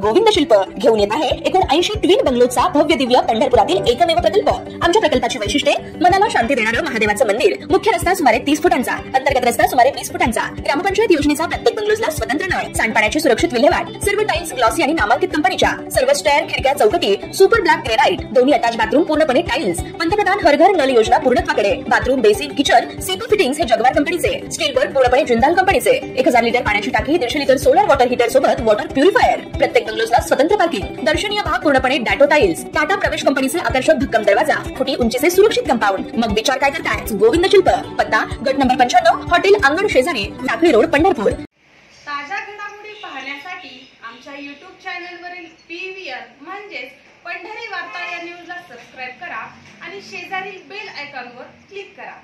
गोविंद शिल्प घेऊन येत आहे एकूण 80 ट्विन बंगलोचा भव्य दिव्य पंढरपुरातील एकमेव प्रकल्प। आमच्या प्रकल्पाची वैशिष्ट्ये मनाला शांती देणारं महादेवाचं मंदिर, मुख्य रस्ता सुमारे 30 फुटांचा, अंतर्गत रस्ता सुमारे 20 फुटांचा, ग्रामपंचायत योजनेचा प्रत्येक बंगलोजला स्वतंत्र नळ, सांडपाण्याची सुरक्षित विल्हेवाट, सर्व टाइल्स ग्लॉसी आणि नामांकित कंपनीच्या, सर्व स्टेअर, खिडक्या, चौकटी सुपर ब्लॅक ग्रेनाइट, दोन्ही अटॅच बाथरूम पूर्णपणे टाइल्स, पंतप्रधान हर घर नळ योजना पूर्णत्वाकडे, बाथरूम, बेसिन, किचन, सीपू फिटिंग्स हे जगवार कंपनीचे, स्टील वर्क पूर्णपणे जिंदाल कंपनीचे, 1000 लिटर पाण्याची टाकी, 150 लिटर सोलर वॉटर हीटर सोबत वॉटर प्युरिफायर, प्रत्येक बंगलोजला स्वतंत्र पार्किंग, दर्शनीय भाग पूर्णपणे डॅटो टाइल्स, टाटा प्रवेश कंपनीचे आकर्षक भक्कम दरवाजा, फुटी उंचीचे सुरक्षित कंपाऊंड। मग विचार काय करताय? गोविंद शिल्प, पत्ता गट नंबर 95, हॉटेल अंगण शेजारी, टाकळी रोड, पंढरपूर। ताज्या घडामोडी पाहण्यासाठी आमच्या YouTube चॅनलवरील PVR म्हणजेच पंढरी वार्ता या न्यूजला सबस्क्राइब करा आणि शेजारील बेल आयकॉनवर क्लिक करा।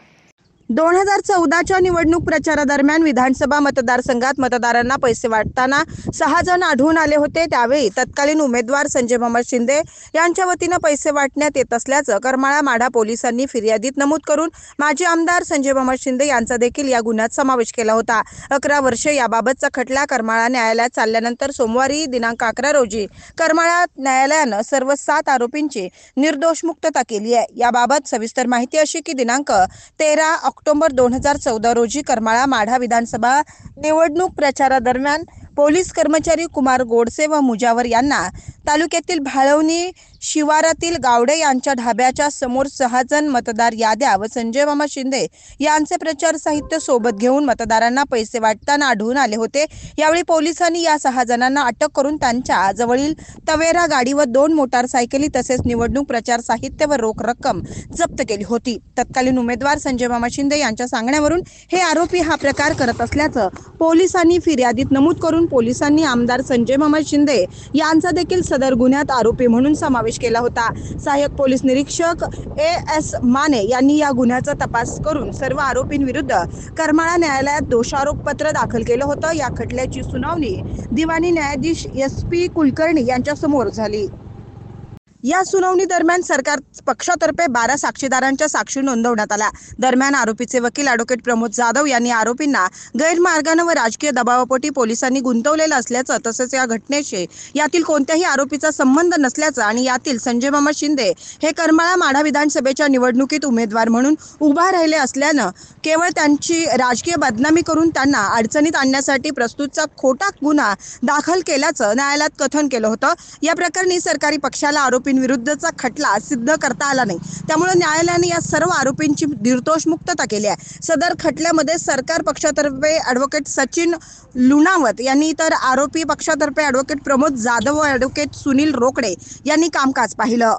2014च्या निवडणूक प्रचारादरम्यान विधानसभा मतदारसंघात मतदारांना पैसे वाटताना 6 जण आढळून आले होते। त्यावेळी तत्कालीन उमेदवार संजय मामा शिंदे यांच्या वतीने पैसे वाटण्यात येत असल्याचं करमाळा माढा पोलिसांनी फिर्यादीत नमूद करून माजी आमदार संजय मामा शिंदे यांचा देखील या गुन्ह्यात समावेश केला होता। 11 वर्षे याबाबतचा खटला करमाळा न्यायालयात चालल्यानंतर सोमवारी दिनांक 11 रोजी करमाळा न्यायालयानं सर्व 7 आरोपींची निर्दोष मुक्तता केली आहे। याबाबत सविस्तर माहिती अशी की दिनांक 13 ऑक्टोबर 2014 रोजी करमाळा माढा विधानसभा निवडणूक प्रचारादरम्यान पोलीस कर्मचारी कुमार गोडसे व मुजावर यांना तालुक्यातील भाळवणी शिवारातील गावडे यांच्या ढाब्याच्या समोर 6 जण मतदार याद्या व संजय मामा शिंदे यांचे प्रचार साहित्य सोबत घेऊन मतदारांना पैसे वाटताना आढळून आले होते। यावेळी पोलिसांनी या 6 जणांना अटक करून त्यांच्या जवळील तवेरा गाडी व 2 मोटारसायकली तसेच निवडणूक प्रचार साहित्य व रोख रक्कम जप्त केली होती। तत्कालीन उमेदवार संजय मामा शिंदे यांच्या सांगण्यावरून हे आरोपी हा प्रकार करत असल्याचं पोलिसांनी फिर्यादीत नमूद करून पोलिसांनी आमदार संजय मामा शिंदे यांचा देखील सदर गुन्ह्यात आरोपी म्हणून समावेश केला होता। सहाय्यक पोलीस निरीक्षक AS माने यांनी या गुन्ह्याचा तपास करून सर्व आरोपींविरुद्ध करमाळा न्यायालयात दोषारोपपत्र दाखल केलं होतं। या खटल्याची सुनावणी दिवाणी न्यायाधीश SP कुलकर्णी यांच्या समोर झाली। या सुनावणी दरम्यान सरकार पक्षातर्फे 12 साक्षीदारांच्या साक्षी नोंदवण्यात आल्या। दरम्यान आरोपीचे वकील ॲडव्होकेट प्रमोद जाधव यांनी आरोपींना गैरमार्गाने व राजकीय दबावापोटी पोलिसांनी गुंतवलेलं असल्याचं तसेच या घटनेशी यातील कोणत्याही आरोपीचा संबंध नसल्याचं आणि यातील संजय मामा शिंदे हे करमाळा माढा विधानसभेच्या निवडणुकीत उमेदवार म्हणून उभा राहिले असल्यानं केवळ त्यांची राजकीय बदनामी करून त्यांना अडचणीत आणण्यासाठी प्रस्तुतचा खोटा गुन्हा दाखल केल्याचं न्यायालयात कथन केलं होतं। या प्रकरणी सरकारी पक्षाला आरोपी विरुद्धचा खटला सिद्ध करता आला नाही, त्यामुळे न्यायालयाने या सर्व आरोपींची निर्दोष मुक्तता केली आहे। सदर खटल्यामध्ये सरकार पक्षातर्फे ॲडव्होकेट सचिन लुणावत यांनी तर आरोपी पक्षातर्फे ॲडव्होकेट प्रमोद जाधव व ॲडव्होकेट सुनील रोकडे यांनी कामकाज पाहिलं।